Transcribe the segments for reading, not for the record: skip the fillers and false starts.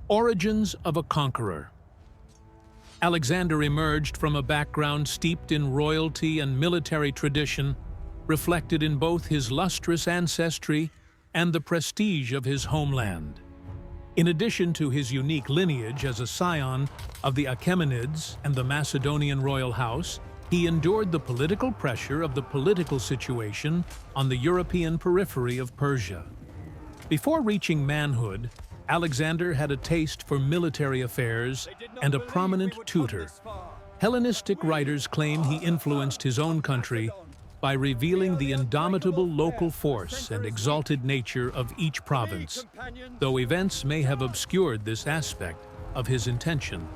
Origins of a conqueror. Alexander emerged from a background steeped in royalty and military tradition, reflected in both his lustrous ancestry and the prestige of his homeland. In addition to his unique lineage as a scion of the Achaemenids and the Macedonian royal house, he endured the political pressure of the political situation on the European periphery of Persia. Before reaching manhood, Alexander had a taste for military affairs and a prominent tutor. Hellenistic writers claim he influenced his own country by revealing the indomitable local force and exalted nature of each province, though events may have obscured this aspect of his intention.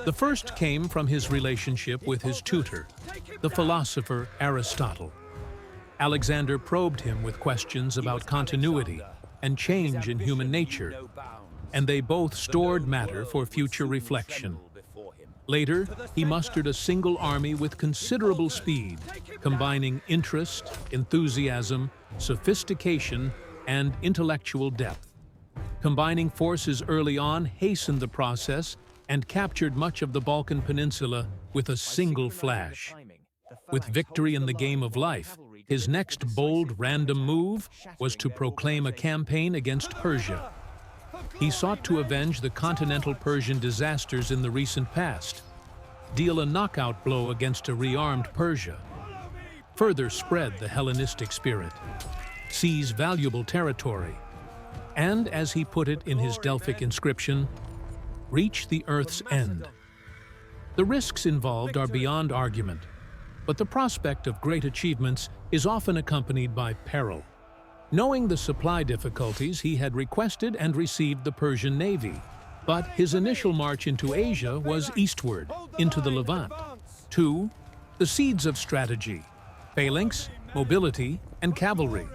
The first came from his relationship with his tutor, the philosopher Aristotle. Alexander probed him with questions about continuity and change in human nature, and they both stored matter for future reflection. Later, he mustered a single army with considerable speed, combining interest, enthusiasm, sophistication, and intellectual depth. Combining forces early on hastened the process and captured much of the Balkan Peninsula with a single flash. With victory in the game of life, his next bold, random move was to proclaim a campaign against Persia. He sought to avenge the continental Persian disasters in the recent past, deal a knockout blow against a rearmed Persia, further spread the Hellenistic spirit, seize valuable territory, and, as he put it in his Delphic inscription, reach the earth's end. The risks involved are beyond argument, but the prospect of great achievements is often accompanied by peril. Knowing the supply difficulties, he had requested and received the Persian navy, but his initial march into Asia was eastward, into the Levant. 2. The seeds of strategy: phalanx, mobility, and cavalry.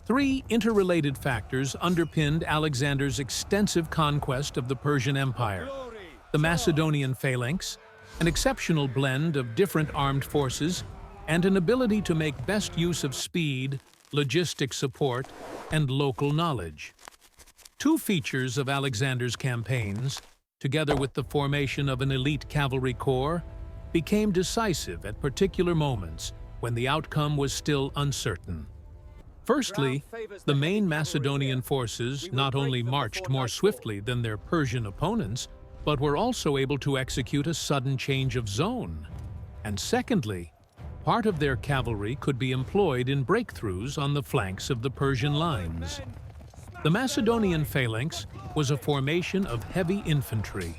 3 interrelated factors underpinned Alexander's extensive conquest of the Persian Empire: the Macedonian phalanx, an exceptional blend of different armed forces, and an ability to make best use of speed, logistic support, and local knowledge. 2 features of Alexander's campaigns, together with the formation of an elite cavalry corps, became decisive at particular moments when the outcome was still uncertain. Firstly, the main Macedonian forces not only marched more swiftly than their Persian opponents, but were also able to execute a sudden change of zone. And secondly, part of their cavalry could be employed in breakthroughs on the flanks of the Persian lines. The Macedonian phalanx was a formation of heavy infantry.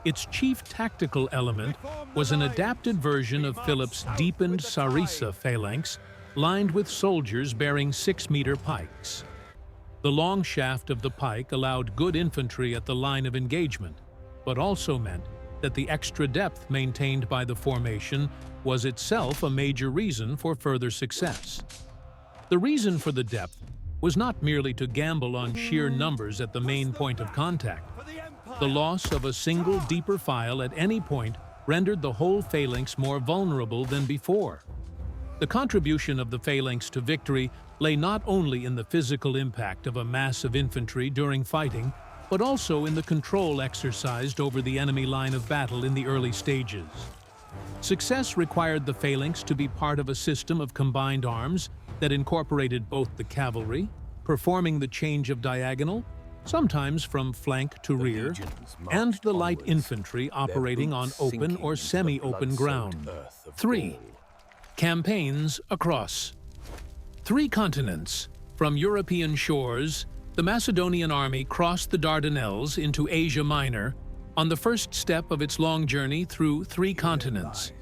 Its chief tactical element was an adapted version of Philip's deepened Sarissa phalanx, lined with soldiers bearing 6-meter pikes. The long shaft of the pike allowed good infantry at the line of engagement, but also meant that the extra depth maintained by the formation was itself a major reason for further success. The reason for the depth was not merely to gamble on sheer numbers at the main point of contact. The loss of a single deeper file at any point rendered the whole phalanx more vulnerable than before. The contribution of the phalanx to victory lay not only in the physical impact of a mass of infantry during fighting, but also in the control exercised over the enemy line of battle in the early stages. Success required the phalanx to be part of a system of combined arms that incorporated both the cavalry, performing the change of diagonal, sometimes from flank to rear, and the light infantry operating on open or semi-open ground. 3. Campaigns across 3 continents. From European shores, the Macedonian army crossed the Dardanelles into Asia Minor on the first step of its long journey through 3 continents.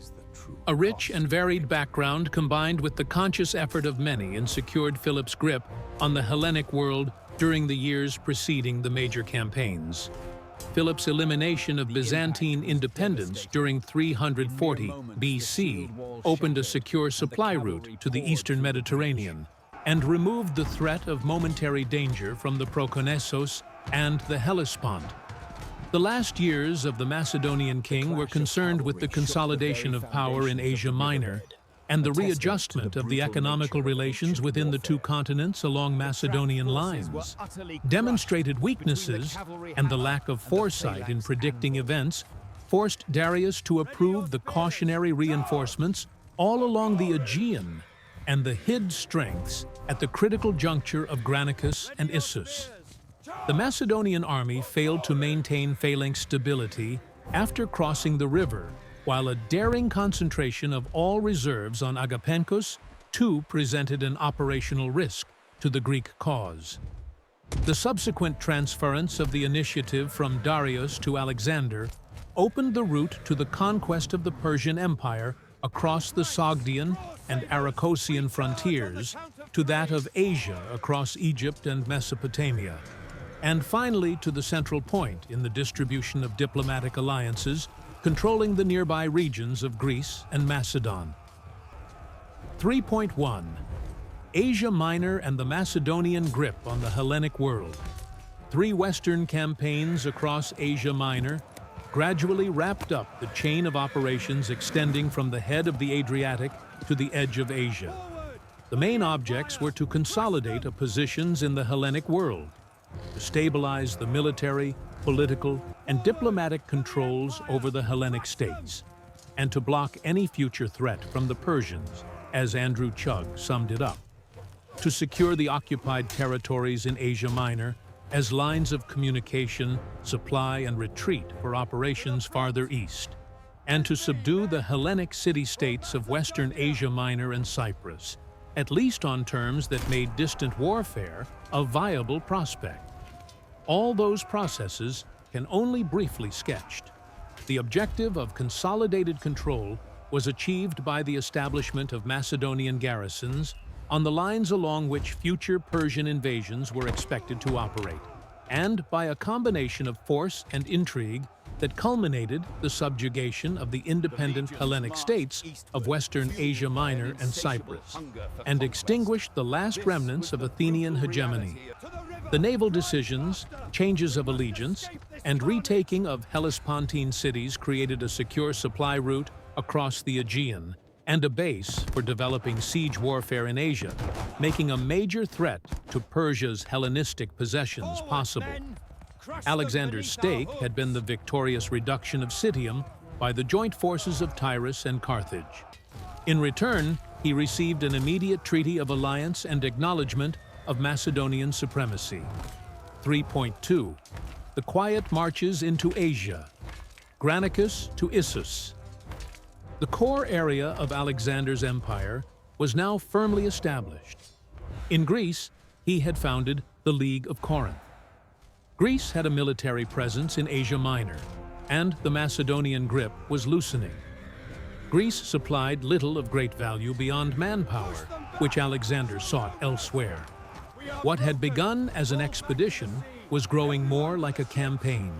A rich and varied background combined with the conscious effort of many secured Philip's grip on the Hellenic world during the years preceding the major campaigns. Philip's elimination of Byzantine independence during 340 BC opened a secure supply route to the eastern Mediterranean and removed the threat of momentary danger from the Proconnesos and the Hellespont. The last years of the Macedonian king were concerned with the consolidation of power in Asia Minor and the readjustment of the economical relations within the two continents along Macedonian lines, demonstrated weaknesses, and the lack of foresight in predicting events forced Darius to approve the cautionary reinforcements all along the Aegean and the hid strengths at the critical juncture of Granicus and Issus. The Macedonian army failed to maintain phalanx stability after crossing the river, while a daring concentration of all reserves on Agapencus too presented an operational risk to the Greek cause. The subsequent transference of the initiative from Darius to Alexander opened the route to the conquest of the Persian Empire across the Sogdian and Arachosian frontiers to that of Asia across Egypt and Mesopotamia, and finally to the central point in the distribution of diplomatic alliances controlling the nearby regions of Greece and Macedon. 3.1. Asia Minor and the Macedonian grip on the Hellenic world. 3 Western campaigns across Asia Minor gradually wrapped up the chain of operations extending from the head of the Adriatic to the edge of Asia. The main objects were to consolidate positions in the Hellenic world, to stabilize the military, political, and diplomatic controls over the Hellenic states, and to block any future threat from the Persians, as Andrew Chugg summed it up, to secure the occupied territories in Asia Minor as lines of communication, supply, and retreat for operations farther east, and to subdue the Hellenic city-states of Western Asia Minor and Cyprus, at least on terms that made distant warfare a viable prospect. All those processes can only briefly sketched. The objective of consolidated control was achieved by the establishment of Macedonian garrisons on the lines along which future Persian invasions were expected to operate, and by a combination of force and intrigue that culminated the subjugation of the independent Hellenic states of Western Asia Minor and Cyprus, and extinguished the last remnants of Athenian hegemony. The naval decisions, changes of allegiance, and retaking of Hellespontine cities created a secure supply route across the Aegean and a base for developing siege warfare in Asia, making a major threat to Persia's Hellenistic possessions possible. Alexander's stake had been the victorious reduction of Citium by the joint forces of Tyrus and Carthage. In return, he received an immediate treaty of alliance and acknowledgement of Macedonian supremacy. 3.2. The quiet marches into Asia. Granicus to Issus. The core area of Alexander's empire was now firmly established. In Greece, he had founded the League of Corinth. Greece had a military presence in Asia Minor, and the Macedonian grip was loosening. Greece supplied little of great value beyond manpower, which Alexander sought elsewhere. What had begun as an expedition was growing more like a campaign.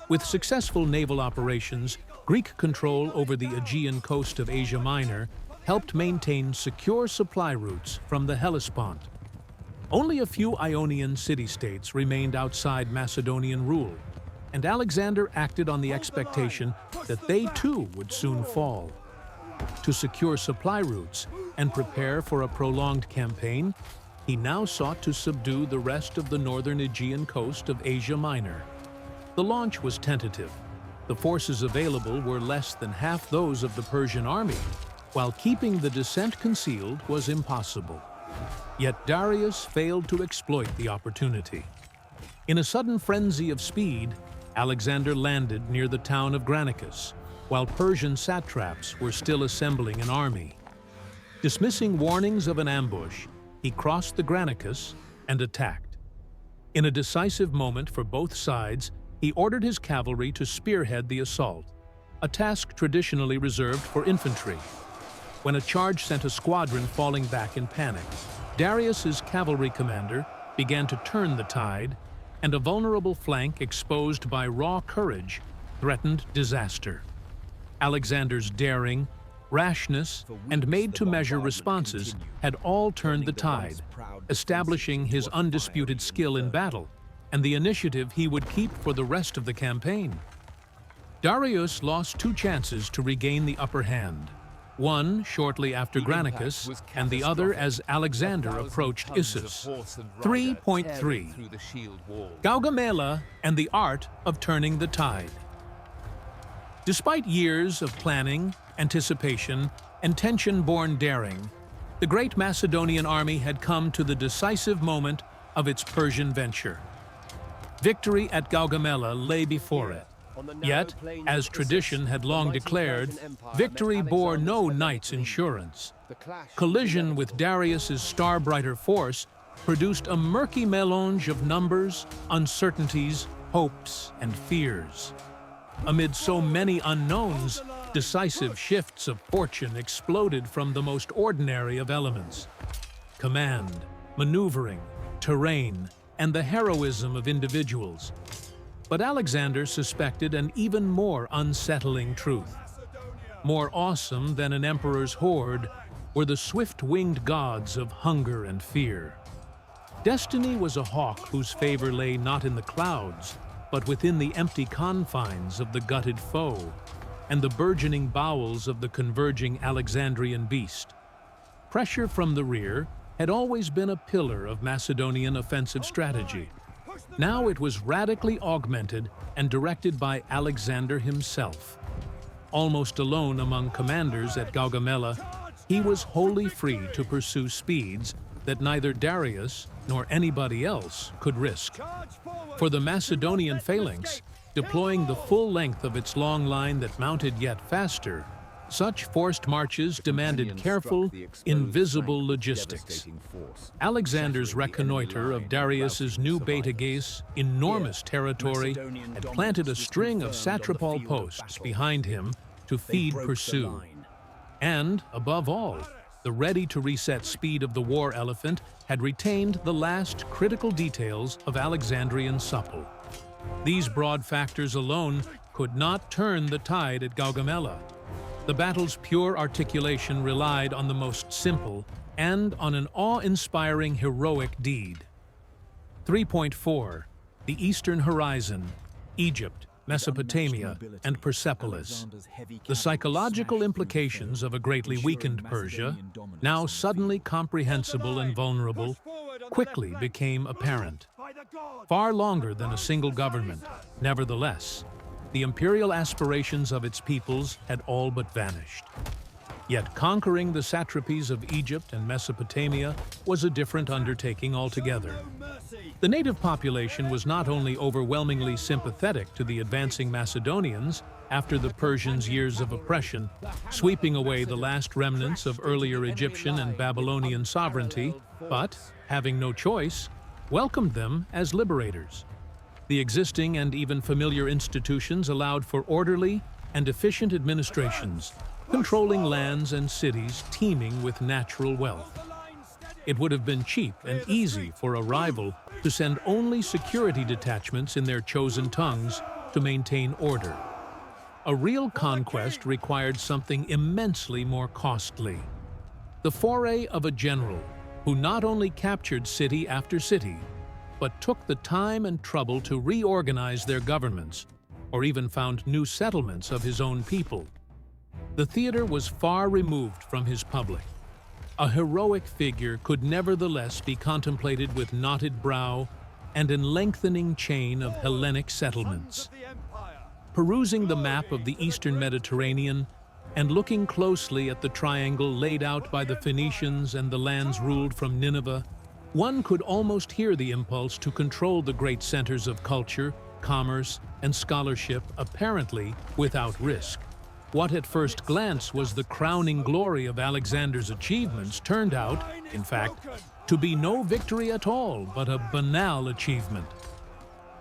With successful naval operations, Greek control over the Aegean coast of Asia Minor helped maintain secure supply routes from the Hellespont. Only a few Ionian city-states remained outside Macedonian rule, and Alexander acted on the expectation that they too would soon fall. To secure supply routes and prepare for a prolonged campaign, he now sought to subdue the rest of the northern Aegean coast of Asia Minor. The launch was tentative. The forces available were less than half those of the Persian army, while keeping the descent concealed was impossible. Yet Darius failed to exploit the opportunity. In a sudden frenzy of speed, Alexander landed near the town of Granicus, while Persian satraps were still assembling an army. Dismissing warnings of an ambush, he crossed the Granicus and attacked. In a decisive moment for both sides, he ordered his cavalry to spearhead the assault, a task traditionally reserved for infantry. When a charge sent a squadron falling back in panic, Darius's cavalry commander began to turn the tide, and a vulnerable flank exposed by raw courage threatened disaster. Alexander's daring, rashness, and made-to-measure responses had all turned the tide, establishing his undisputed skill in battle and the initiative he would keep for the rest of the campaign. Darius lost 2 chances to regain the upper hand. one shortly after Granicus, and the other as Alexander approached Issus. 3.3. Gaugamela and the art of turning the tide. Despite years of planning, anticipation, and tension-born daring, the great Macedonian army had come to the decisive moment of its Persian venture. Victory at Gaugamela lay before it. Yet, as tradition had long declared, victory bore no knight's insurance. Collision with Darius's star-brighter force produced a murky melange of numbers, uncertainties, hopes, and fears. Amid so many unknowns, decisive shifts of fortune exploded from the most ordinary of elements. Command, maneuvering, terrain, and the heroism of individuals. But Alexander suspected an even more unsettling truth. More awesome than an emperor's horde were the swift-winged gods of hunger and fear. Destiny was a hawk whose favor lay not in the clouds, but within the empty confines of the gutted foe and the burgeoning bowels of the converging Alexandrian beast. Pressure from the rear had always been a pillar of Macedonian offensive strategy. Now it was radically augmented and directed by Alexander himself. Almost alone among commanders at Gaugamela, he was wholly free to pursue speeds that neither Darius nor anybody else could risk. For the Macedonian phalanx, deploying the full length of its long line that mounted yet faster, such forced marches demanded careful, invisible logistics. Alexander's reconnoiter of Darius's new Beta-Gae's enormous territory had planted a string of satrapal posts behind him to feed pursue. And, above all, the ready-to-reset speed of the war elephant had retained the last critical details of Alexandrian supple. These broad factors alone could not turn the tide at Gaugamela. The battle's pure articulation relied on the most simple and on an awe-inspiring heroic deed. 3.4. The Eastern Horizon, Egypt, Mesopotamia, and Persepolis. The psychological implications of a greatly weakened Persia, now suddenly comprehensible and vulnerable, quickly became apparent. Far longer than a single government, nevertheless, the imperial aspirations of its peoples had all but vanished. Yet conquering the satrapies of Egypt and Mesopotamia was a different undertaking altogether. The native population was not only overwhelmingly sympathetic to the advancing Macedonians after the Persians' years of oppression, sweeping away the last remnants of earlier Egyptian and Babylonian sovereignty, but, having no choice, welcomed them as liberators. The existing and even familiar institutions allowed for orderly and efficient administrations, controlling lands and cities teeming with natural wealth. It would have been cheap and easy for a rival to send only security detachments in their chosen tongues to maintain order. A real conquest required something immensely more costly. The foray of a general who not only captured city after city, but took the time and trouble to reorganize their governments, or even found new settlements of his own people. The theater was far removed from his public. A heroic figure could nevertheless be contemplated with knotted brow and an lengthening chain of Hellenic settlements. Perusing the map of the Eastern Mediterranean and looking closely at the triangle laid out by the Phoenicians and the lands ruled from Nineveh, one could almost hear the impulse to control the great centers of culture, commerce, and scholarship apparently without risk. What at first glance was the crowning glory of Alexander's achievements turned out, in fact, to be no victory at all, but a banal achievement.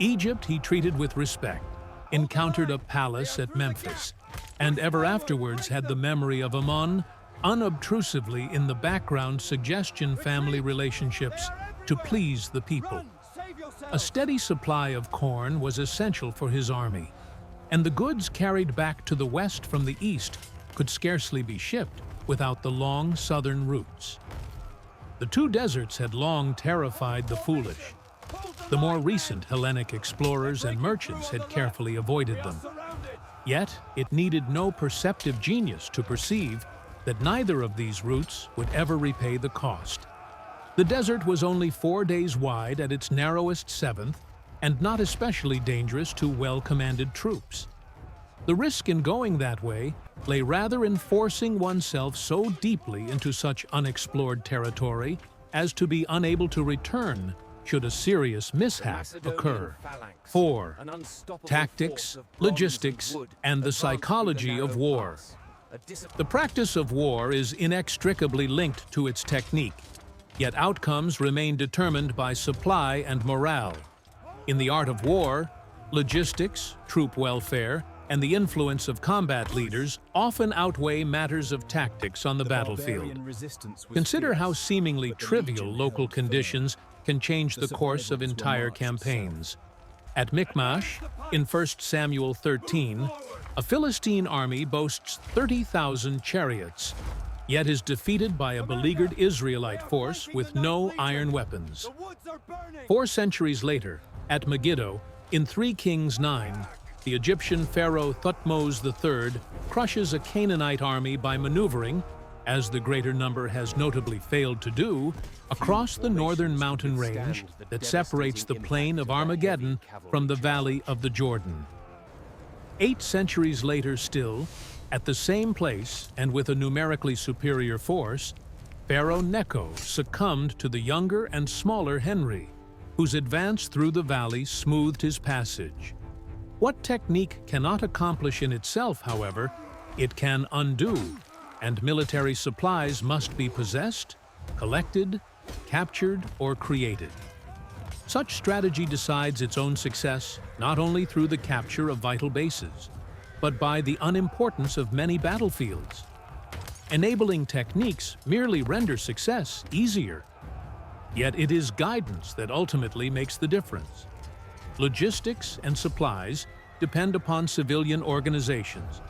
Egypt he treated with respect, encountered a palace at Memphis, and ever afterwards had the memory of Ammon unobtrusively in the background suggestion family relationships to please the people. A steady supply of corn was essential for his army, and the goods carried back to the west from the east could scarcely be shipped without the long southern routes. The two deserts had long terrified the foolish. The more recent Hellenic explorers and merchants had carefully avoided them. Yet, it needed no perceptive genius to perceive that neither of these routes would ever repay the cost. The desert was only 4 days wide at its narrowest seventh, and not especially dangerous to well-commanded troops. The risk in going that way lay rather in forcing oneself so deeply into such unexplored territory as to be unable to return should a serious mishap occur. 4. Tactics, logistics, and the psychology of war. The practice of war is inextricably linked to its technique, yet outcomes remain determined by supply and morale. In the art of war, logistics, troop welfare, and the influence of combat leaders often outweigh matters of tactics on the battlefield. Consider how seemingly trivial local conditions can change the course of entire campaigns. At Michmash, in 1 Samuel 13, a Philistine army boasts 30,000 chariots, yet is defeated by a beleaguered Israelite force with no iron weapons. 4 centuries later, at Megiddo, in 3 Kings 9, the Egyptian pharaoh Thutmose III crushes a Canaanite army by maneuvering, as the greater number has notably failed to do, across the northern mountain range that separates the plain of Armageddon from the valley of the Jordan. 8 centuries later still, at the same place and with a numerically superior force, Pharaoh Necho succumbed to the younger and smaller Henry, whose advance through the valley smoothed his passage. What technique cannot accomplish in itself, however, it can undo, and military supplies must be possessed, collected, captured, or created. Such strategy decides its own success not only through the capture of vital bases, but by the unimportance of many battlefields. Enabling techniques merely render success easier. Yet it is guidance that ultimately makes the difference. Logistics and supplies depend upon civilian organizations,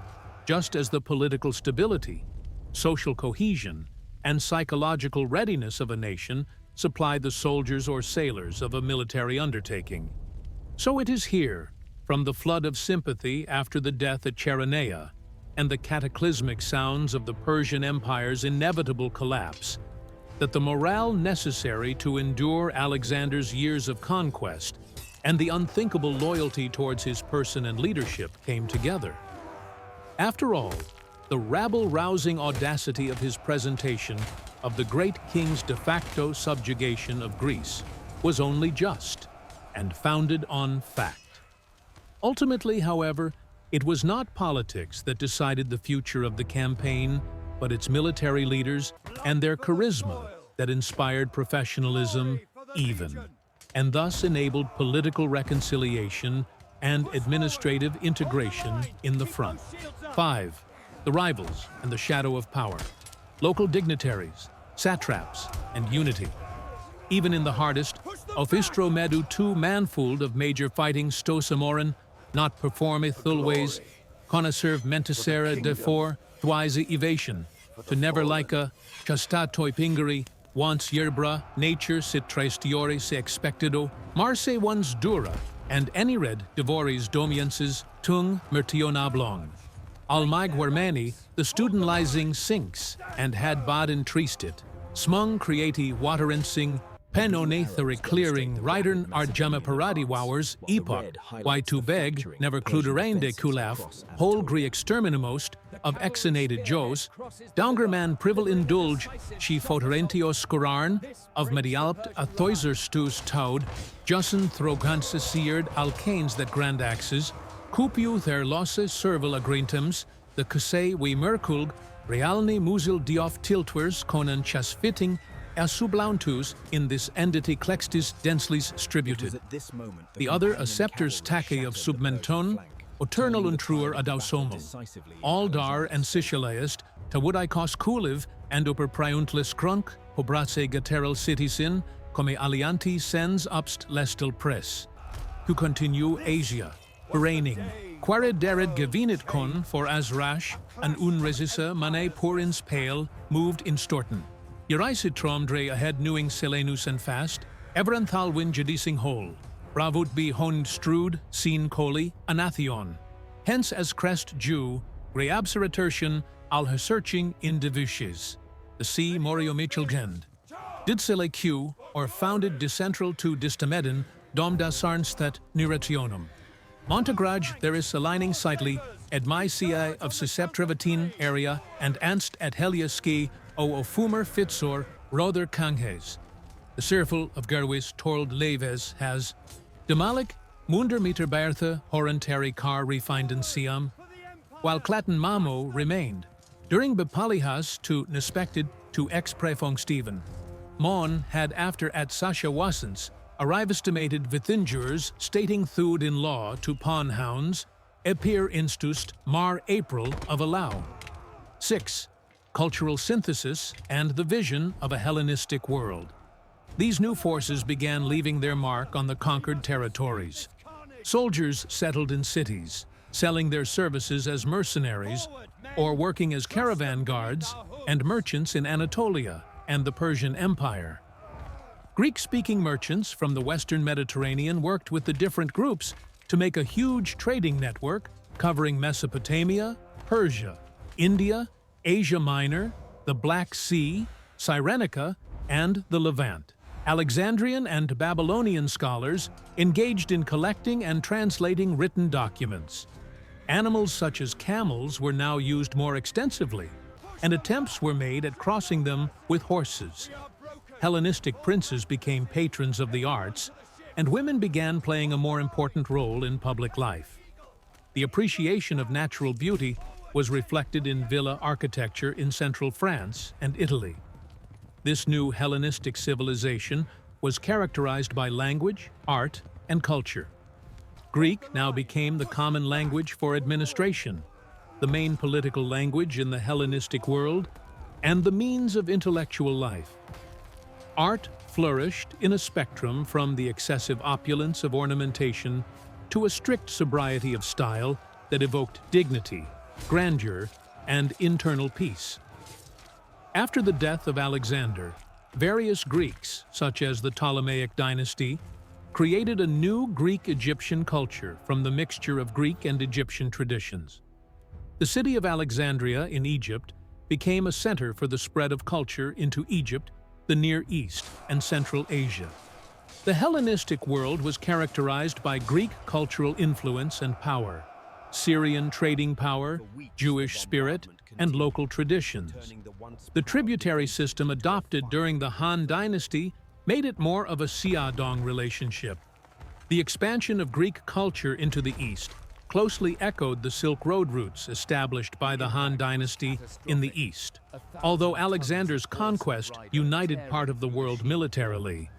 just as the political stability, social cohesion, and psychological readiness of a nation supply the soldiers or sailors of a military undertaking. So it is here, from the flood of sympathy after the death at Cheronea and the cataclysmic sounds of the Persian Empire's inevitable collapse, that the morale necessary to endure Alexander's years of conquest and the unthinkable loyalty towards his person and leadership came together. After all, the rabble-rousing audacity of his presentation of the great king's de facto subjugation of Greece was only just and founded on fact. Ultimately, however, it was not politics that decided the future of the campaign, but its military leaders and their charisma that inspired professionalism even, and thus enabled political reconciliation and administrative integration in the front. 5. The rivals and the shadow of power. Local dignitaries, satraps, and unity. Even in the hardest, Ophistro Medu II manfold of major fighting Stosamoran, not performeth thulways, connoisserve menticera defor, thwise evasion, to never like a chastatoi pingeri, once yerbra, nature sit traestiore se expectido, marse one's dura, and anyred devoris domienses, tung mertionablong. Almag Wermani, the studentizing sinks, and had baden tristit, smung creati waterensing, penonatheric clearing, ridern arjama paradi wowers, epoch, why to beg, never cluderain de culaf, whole gri exterminimost, of exonated Jos, Doungerman privil indulge, she foterentios scorarn, of medialpt a thoiser stus taud, jussen throganse seared alcanes that grand axes, cupiu their losse serval agrintums, the cusse we merkulg, realni musil diof tiltwers conan chasfitting, as sublauntus in this endity clextis denslis stributed. The other a scepters tache of submenton, oternal untruer adausomo. All dar and Siciliaist, tawudikos kuliv, and uper priuntlis crunk, pobrace gateral citizen, come alianti sens upst lestil press. To continue Asia, reigning, quared dered gevinit con for Azrash, an unresissa mane purins pale, moved in Storten. Yeraisid tromdre ahead newing selenus and fast, everanthalwin jadising whole. Bravut be hond strud, seen coli, anathion. Hence as crest Jew, reabseratertian, Al-Searching individues, the C. Moriomichelgend, Didsele Q, or founded decentral to Distamedin, dom da Sarnstat Nurationum. Montagraj there is aligning sightly, Edmaisiae of Susceptrivatin area, and Anst at Hellenistic o Ofumer Fitzor, Rother Kanghes. The Circle of Gerwis Torld Leves has Demalik, Munder Meter Bertha, Horentary Car Refinden Siam, while Clatten Mamo remained. During Bepalihas to Nespected to ex-Prefong Stephen, Mon had after at Sasha Wassens, arrivestimated Vithingers stating thud in law to pawnhounds, Epir Instust Mar April of Allow. 6. Cultural synthesis and the vision of a Hellenistic world. These new forces began leaving their mark on the conquered territories. Soldiers settled in cities, selling their services as mercenaries or working as caravan guards and merchants in Anatolia and the Persian Empire. Greek-speaking merchants from the Western Mediterranean worked with the different groups to make a huge trading network covering Mesopotamia, Persia, India, Asia Minor, the Black Sea, Cyrenaica, and the Levant. Alexandrian and Babylonian scholars engaged in collecting and translating written documents. Animals such as camels were now used more extensively, and attempts were made at crossing them with horses. Hellenistic princes became patrons of the arts, and women began playing a more important role in public life. The appreciation of natural beauty was reflected in villa architecture in central France and Italy. This new Hellenistic civilization was characterized by language, art, and culture. Greek now became the common language for administration, the main political language in the Hellenistic world, and the means of intellectual life. Art flourished in a spectrum from the excessive opulence of ornamentation to a strict sobriety of style that evoked dignity, grandeur, and internal peace. After the death of Alexander, various Greeks, such as the Ptolemaic dynasty, created a new Greek-Egyptian culture from the mixture of Greek and Egyptian traditions. The city of Alexandria in Egypt became a center for the spread of culture into Egypt, the Near East, and Central Asia. The Hellenistic world was characterized by Greek cultural influence and power, Syrian trading power, Jewish spirit, and local traditions. The tributary system adopted during the Han Dynasty made it more of a Siadong relationship. The expansion of Greek culture into the East closely echoed the Silk Road routes established by the Han Dynasty in the East. Although Alexander's conquest united part of the world militarily,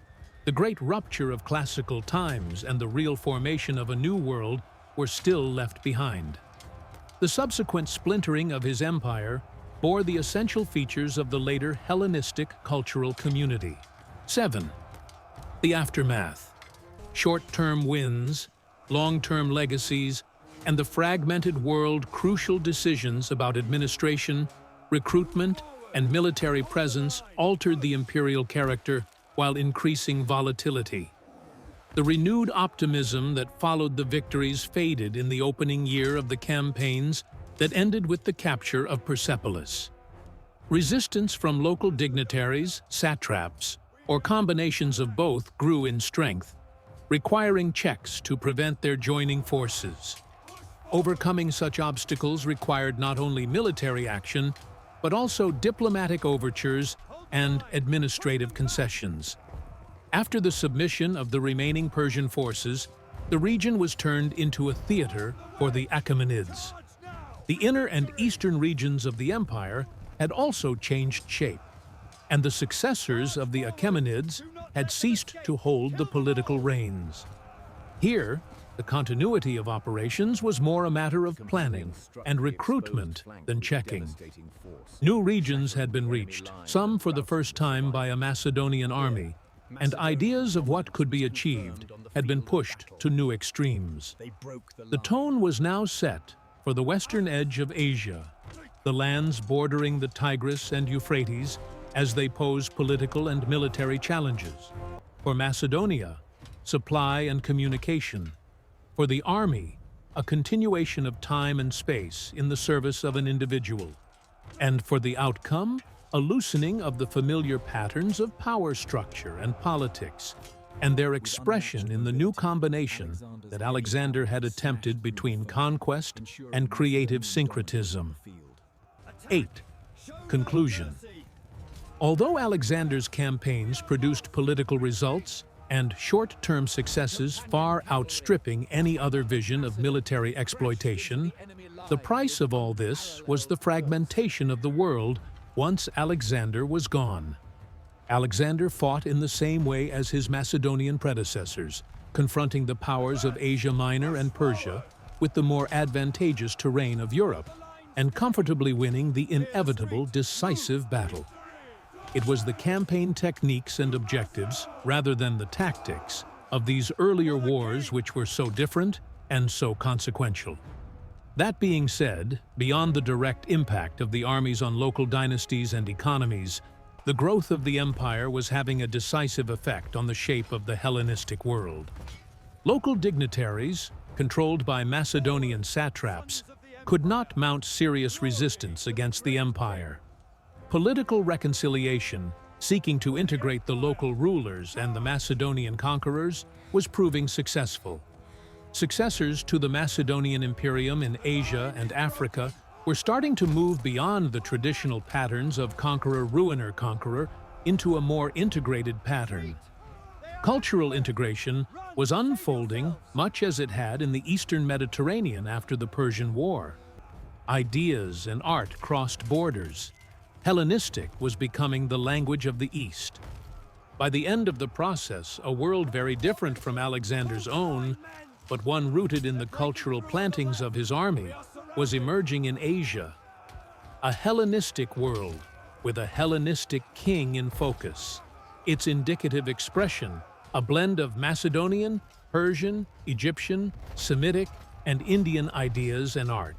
the great rupture of classical times and the real formation of a new world were still left behind. The subsequent splintering of his empire bore the essential features of the later Hellenistic cultural community. 7. The aftermath. Short-term wins, long-term legacies, and the fragmented world crucial decisions about administration, recruitment, and military presence altered the imperial character while increasing volatility. The renewed optimism that followed the victories faded in the opening year of the campaigns that ended with the capture of Persepolis. Resistance from local dignitaries, satraps, or combinations of both grew in strength, requiring checks to prevent their joining forces. Overcoming such obstacles required not only military action, but also diplomatic overtures and administrative concessions. After the submission of the remaining Persian forces, the region was turned into a theater for the Achaemenids. The inner and eastern regions of the empire had also changed shape, and the successors of the Achaemenids had ceased to hold the political reins. Here, the continuity of operations was more a matter of planning and recruitment than checking. New regions had been reached, some for the first time by a Macedonian army, and ideas of what could be achieved had been pushed to new extremes. The tone was now set for the western edge of Asia, the lands bordering the Tigris and Euphrates, as they pose political and military challenges. For Macedonia, supply and communication. For the army, a continuation of time and space in the service of an individual. and for the outcome, a loosening of the familiar patterns of power structure and politics, and their expression in the new combination that Alexander had attempted between conquest and creative syncretism. 8. Conclusion. Although Alexander's campaigns produced political results and short-term successes far outstripping any other vision of military exploitation, the price of all this was the fragmentation of the world once Alexander was gone. Alexander fought in the same way as his Macedonian predecessors, confronting the powers of Asia Minor and Persia with the more advantageous terrain of Europe, and comfortably winning the inevitable decisive battle. It was the campaign techniques and objectives, rather than the tactics, of these earlier wars which were so different and so consequential. That being said, beyond the direct impact of the armies on local dynasties and economies, the growth of the empire was having a decisive effect on the shape of the Hellenistic world. Local dignitaries, controlled by Macedonian satraps, could not mount serious resistance against the empire. Political reconciliation, seeking to integrate the local rulers and the Macedonian conquerors, was proving successful. Successors to the Macedonian Imperium in Asia and Africa were starting to move beyond the traditional patterns of conqueror-ruiner-conqueror into a more integrated pattern. Cultural integration was unfolding much as it had in the Eastern Mediterranean after the Persian War. Ideas and art crossed borders. Hellenistic was becoming the language of the East. By the end of the process, a world very different from Alexander's own, but one rooted in the cultural plantings of his army, was emerging in Asia. A Hellenistic world, with a Hellenistic king in focus. Its indicative expression, a blend of Macedonian, Persian, Egyptian, Semitic, and Indian ideas and art.